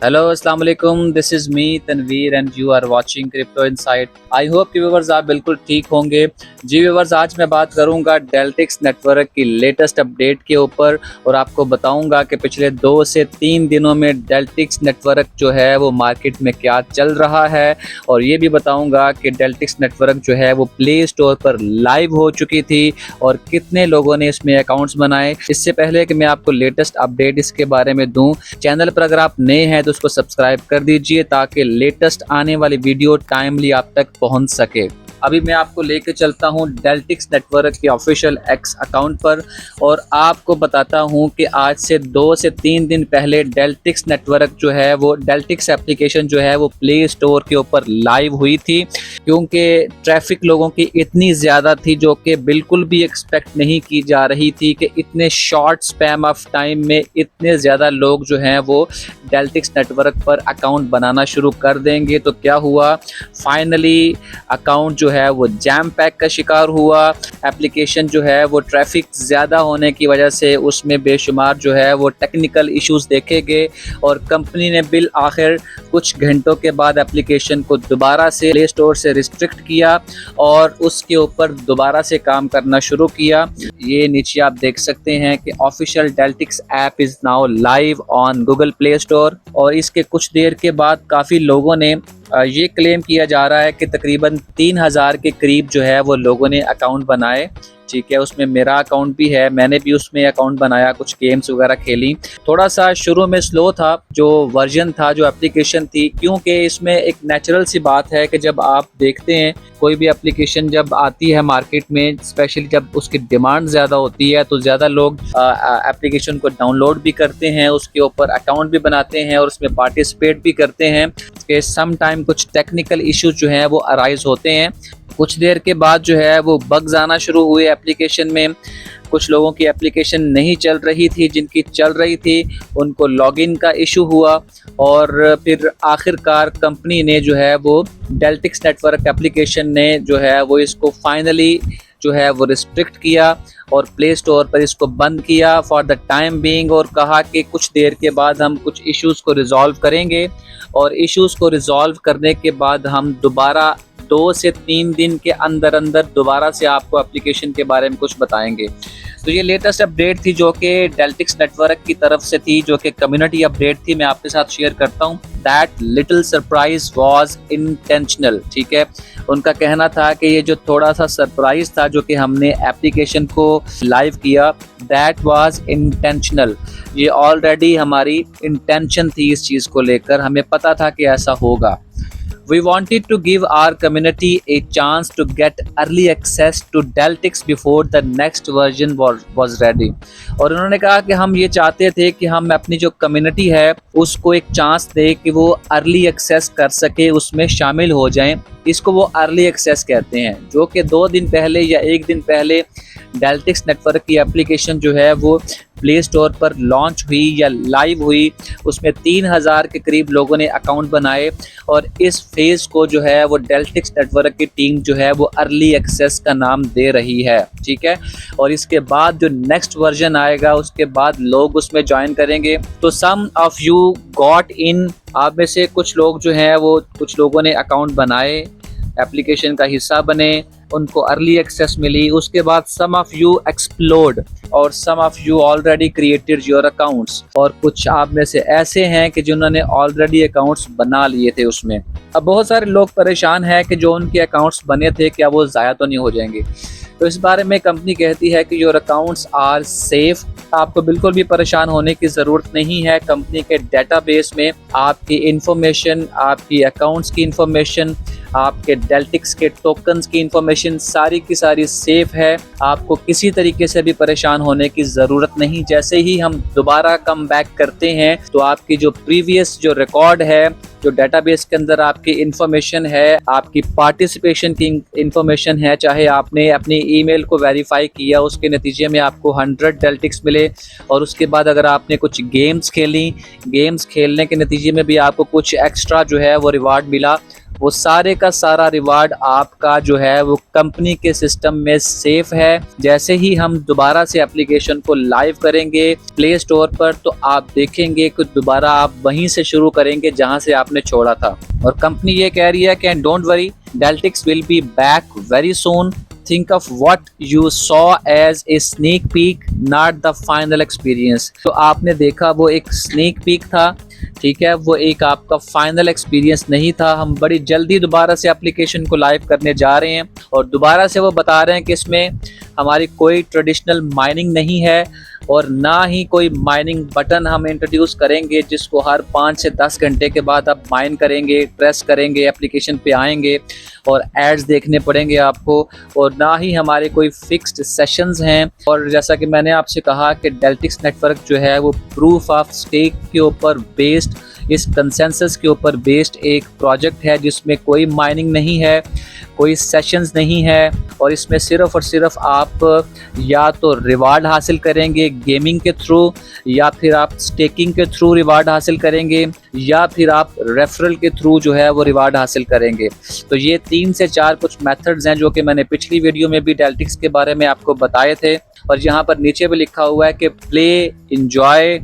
Hello, Assalamu alaikum. This is me Tanveer and you are watching Crypto Insight. I hope कि viewers आप बिल्कुल ठीक होंगे। जी व्यूवर्स, आज मैं बात करूंगा डेल्टिक्स नेटवर्क की लेटेस्ट अपडेट के ऊपर और आपको बताऊंगा कि पिछले 2 से 3 दिनों में डेल्टिक्स नेटवर्क जो है वो मार्केट में क्या चल रहा है, और ये भी बताऊंगा कि डेल्टिक्स नेटवर्क जो है वो प्ले स्टोर पर लाइव हो चुकी थी और कितने लोगों ने इसमें अकाउंट्स बनाए। इससे पहले कि मैं आपको लेटेस्ट अपडेट इसके बारे में दूं, चैनल पर अगर आप नए हैं तो उसको सब्सक्राइब कर दीजिए ताकि लेटेस्ट आने वाली वीडियो टाइमली आप तक पहुंच सके। अभी मैं आपको लेके चलता हूं डेल्टिक्स नेटवर्क के ऑफिशियल एक्स अकाउंट पर और आपको बताता हूं कि आज से 2 से 3 दिन पहले डेल्टिक्स नेटवर्क जो है वो डेल्टिक्स एप्लीकेशन जो है वो प्ले स्टोर के ऊपर लाइव हुई थी, क्योंकि ट्रैफिक लोगों की इतनी ज़्यादा थी जो कि बिल्कुल भी एक्सपेक्ट नहीं की जा रही थी कि इतने शॉर्ट स्पैम ऑफ टाइम में इतने ज़्यादा लोग जो हैं वो डेल्टिक्स नेटवर्क पर अकाउंट बनाना शुरू कर देंगे। तो क्या हुआ, फाइनली अकाउंट जो है वो जैम पैक का शिकार हुआ। एप्लीकेशन जो है वो ट्रैफिक ज़्यादा होने की वजह से उसमें बेशुमार जो है वो टेक्निकल इश्यूज देखे गए और कंपनी ने बिल आखिर कुछ घंटों के बाद एप्लीकेशन को दोबारा से प्ले स्टोर से रिस्ट्रिक्ट किया और उसके ऊपर दोबारा से काम करना शुरू किया। ये नीचे आप देख सकते हैं कि official Deltix app is now live on Google Play Store, और इसके कुछ देर के बाद काफ़ी लोगों ने ये क्लेम किया जा रहा है कि तकरीबन 3000 के करीब जो है वो लोगों ने अकाउंट बनाए। ठीक है, उसमें मेरा अकाउंट भी है, मैंने भी उसमें अकाउंट बनाया, कुछ गेम्स वगैरह खेली। थोड़ा सा शुरू में स्लो था जो वर्जन था, जो एप्लीकेशन थी, क्योंकि इसमें एक नेचुरल सी बात है कि जब आप देखते हैं कोई भी एप्लीकेशन जब आती है मार्केट में, स्पेशली जब उसकी डिमांड ज़्यादा होती है तो ज़्यादा लोग एप्लीकेशन को डाउनलोड भी करते हैं, उसके ऊपर अकाउंट भी बनाते हैं और उसमें पार्टिसिपेट भी करते हैं कि सम टाइम कुछ टेक्निकल इश्यूज जो हैं वो अराइज होते हैं। कुछ देर के बाद जो है वो बग्स आना शुरू हुए एप्लीकेशन में। कुछ लोगों की एप्लीकेशन नहीं चल रही थी, जिनकी चल रही थी उनको लॉगिन का इशू हुआ और फिर आखिरकार कंपनी ने जो है वो डेल्टिक्स नेटवर्क एप्लीकेशन ने जो है वो इसको फाइनली जो है वो रिस्ट्रिक्ट किया और प्ले स्टोर पर इसको बंद किया फॉर द टाइम बीइंग, और कहा कि कुछ देर के बाद हम कुछ इश्यूज़ को रिजॉल्व करेंगे और इश्यूज़ को रिजॉल्व करने के बाद हम दोबारा 2 से 3 दिन के अंदर अंदर दोबारा से आपको एप्लीकेशन के बारे में कुछ बताएंगे। तो ये लेटेस्ट अपडेट थी जो कि डेल्टिक्स नेटवर्क की तरफ से थी, जो कि कम्युनिटी अपडेट थी, मैं आपके साथ शेयर करता हूँ। That little surprise was intentional. ठीक है, उनका कहना था कि ये जो थोड़ा सा सरप्राइज था जो कि हमने एप्लीकेशन को लाइव किया, दैट वाज इंटेंशनल। ये ऑलरेडी हमारी इंटेंशन थी, इस चीज़ को लेकर हमें पता था कि ऐसा होगा। We wanted to give our community a chance to get early access to Deltix before the next version was ready। और उन्होंने कहा कि हम ये चाहते थे कि हम अपनी जो कम्युनिटी है उसको एक चांस दे कि वो अर्ली एक्सेस कर सके, उसमें शामिल हो जाएं। इसको वो अर्ली एक्सेस कहते हैं, जो कि 2 दिन पहले या 1 दिन पहले डेल्टिक्स नेटवर्क की एप्लीकेशन जो है वो प्ले स्टोर पर लॉन्च हुई या लाइव हुई। उसमें 3000 के करीब लोगों ने अकाउंट बनाए और इस फेज़ को जो है वो डेल्टिक्स नेटवर्क की टीम जो है वो अर्ली एक्सेस का नाम दे रही है। ठीक है, और इसके बाद जो नेक्स्ट वर्जन आएगा उसके बाद लोग उसमें ज्वाइन करेंगे। तो सम ऑफ यू गॉट इन, आप में से कुछ लोग जो हैं वो कुछ लोगों ने अकाउंट बनाए, एप्लीकेशन का हिस्सा बने, उनको अर्ली एक्सेस मिली। उसके बाद सम ऑफ यू एक्सप्लोर्ड और some of you already created your accounts, और कुछ आप में से ऐसे हैं कि जिन्होंने ऑलरेडी अकाउंट्स बना लिए थे उसमें। अब बहुत सारे लोग परेशान हैं कि जो उनके अकाउंट्स बने थे क्या वो ज़ाया तो नहीं हो जाएंगे। तो इस बारे में कंपनी कहती है कि योर अकाउंट्स आर सेफ। आपको बिल्कुल भी परेशान होने की ज़रूरत नहीं है। कंपनी के डेटाबेस में आपकी इन्फॉर्मेशन, आपकी अकाउंट्स की इन्फॉर्मेशन, आपके डेल्टिक्स के टोकन्स की इन्फॉर्मेशन सारी की सारी सेफ है। आपको किसी तरीके से भी परेशान होने की ज़रूरत नहीं। जैसे ही हम दोबारा कम बैक करते हैं तो आपकी जो प्रीवियस जो रिकॉर्ड है जो डेटाबेस के अंदर आपकी इंफॉर्मेशन है, आपकी पार्टिसिपेशन की इंफॉर्मेशन है, चाहे आपने अपनी ईमेल को वेरीफाई किया उसके नतीजे में आपको 100 डेल्टिक्स मिले, और उसके बाद अगर आपने कुछ गेम्स खेली, गेम्स खेलने के नतीजे में भी आपको कुछ एक्स्ट्रा जो है वो रिवार्ड मिला, वो सारे का सारा रिवार्ड आपका जो है वो कंपनी के सिस्टम में सेफ है। जैसे ही हम दोबारा से एप्लीकेशन को लाइव करेंगे प्ले स्टोर पर, तो आप देखेंगे कि दोबारा आप वहीं से शुरू करेंगे जहां से आपने छोड़ा था। और कंपनी ये कह रही है कि don't worry, Deltix will be back very soon. Think of what you saw as a sneak peek, not the final experience। तो आपने देखा वो एक स्नेक पीक था, ठीक है, वो एक आपका फाइनल एक्सपीरियंस नहीं था। हम बड़ी जल्दी दोबारा से एप्लीकेशन को लाइव करने जा रहे हैं, और दोबारा से वो बता रहे हैं कि इसमें हमारी कोई ट्रेडिशनल माइनिंग नहीं है, और ना ही कोई माइनिंग बटन हम इंट्रोड्यूस करेंगे जिसको हर 5 से 10 घंटे के बाद आप माइन करेंगे, प्रेस करेंगे, एप्लीकेशन पे आएंगे और एड्स देखने पड़ेंगे आपको, और ना ही हमारे कोई फिक्स्ड सेशंस हैं। और जैसा कि मैंने आपसे कहा कि डेल्टिक्स नेटवर्क जो है वो प्रूफ ऑफ स्टेक के ऊपर बेस्ड, इस कंसेंसस के ऊपर बेस्ड एक प्रोजेक्ट है जिसमें कोई माइनिंग नहीं है, कोई सेशंस नहीं है, और इसमें सिर्फ और सिर्फ आप या तो रिवार्ड हासिल करेंगे गेमिंग के थ्रू, या फिर आप स्टेकिंग के थ्रू रिवार्ड हासिल करेंगे, या फिर आप रेफरल के थ्रू जो है वो रिवार्ड हासिल करेंगे। तो ये 3 से 4 कुछ मेथड्स हैं जो कि मैंने पिछली वीडियो में भी डेल्टिक्स के बारे में आपको बताए थे, और यहाँ पर नीचे भी लिखा हुआ है कि प्ले, एंजॉय,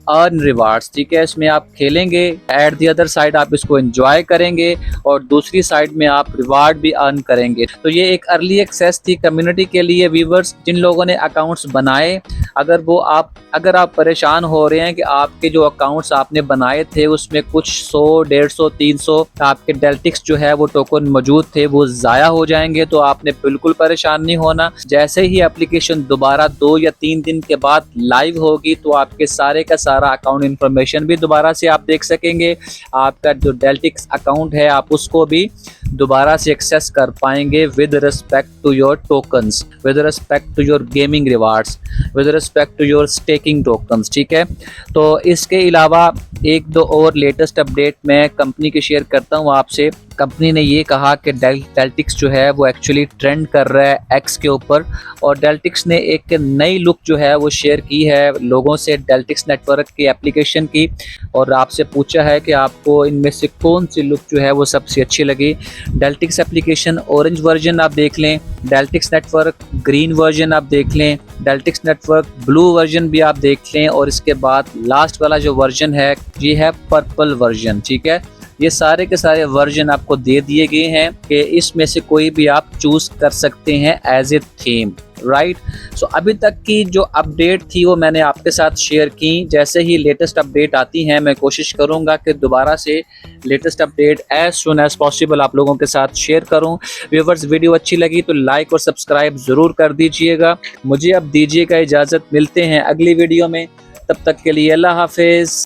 अर्न रिवार्ड्स, ठीक है। इसमें आप खेलेंगे, एट द अदर साइड आप इसको एंजॉय करेंगे, और दूसरी साइड में आप रिवार्ड भी अर्न करेंगे। तो ये एक अर्ली एक्सेस थी कम्युनिटी के लिए। व्यूवर्स जिन लोगों ने अकाउंट्स बनाए, अगर आप परेशान हो रहे हैं कि आपके जो अकाउंट्स आपने बनाए थे उसमें कुछ 100, 150, 300 आपके डेल्टिक्स जो है वो टोकन मौजूद थे, वो ज़ाया हो जाएंगे, तो आपने बिल्कुल परेशान नहीं होना। जैसे ही एप्लीकेशन दोबारा 2 या 3 दिन के बाद लाइव होगी तो आपके सारे का सारा अकाउंट इंफॉर्मेशन भी दोबारा से आप देख सकेंगे। आपका जो डेल्टिक्स अकाउंट है आप उसको भी दोबारा से एक्सेस कर पाएंगे with respect to your tokens, with respect to your gaming rewards, with respect to your staking tokens, ठीक है। तो इसके अलावा 1-2 और लेटेस्ट अपडेट मैं कंपनी की शेयर करता हूँ आपसे। कंपनी ने ये कहा कि डेल्टिक्स जो है वो एक्चुअली ट्रेंड कर रहा है एक्स के ऊपर, और डेल्टिक्स ने एक नई लुक जो है वो शेयर की है लोगों से डेल्टिक्स नेटवर्क की एप्लीकेशन की, और आपसे पूछा है कि आपको इनमें से कौन सी लुक जो है वो सबसे अच्छी लगी। डेल्टिक्स एप्लीकेशन ऑरेंज वर्जन आप देख लें, डेल्टिक्स नेटवर्क ग्रीन वर्जन आप देख लें, डेल्टिक्स नेटवर्क ब्लू वर्जन भी आप देख लें, और इसके बाद लास्ट वाला जो वर्जन है ये है पर्पल वर्जन, ठीक है। ये सारे के सारे वर्जन आपको दे दिए गए हैं कि इसमें से कोई भी आप चूज कर सकते हैं एज ए थीम, राइट। सो अभी तक की जो अपडेट थी वो मैंने आपके साथ शेयर की। जैसे ही लेटेस्ट अपडेट आती हैं मैं कोशिश करूंगा कि दोबारा से latest update as soon as possible आप लोगों के साथ शेयर करूं। व्यूअर्स वीडियो अच्छी लगी तो लाइक और सब्सक्राइब ज़रूर कर दीजिएगा। मुझे अब दीजिएगा इजाज़त, मिलते हैं अगली वीडियो में, तब तक के लिए अल्लाह हाफिज़।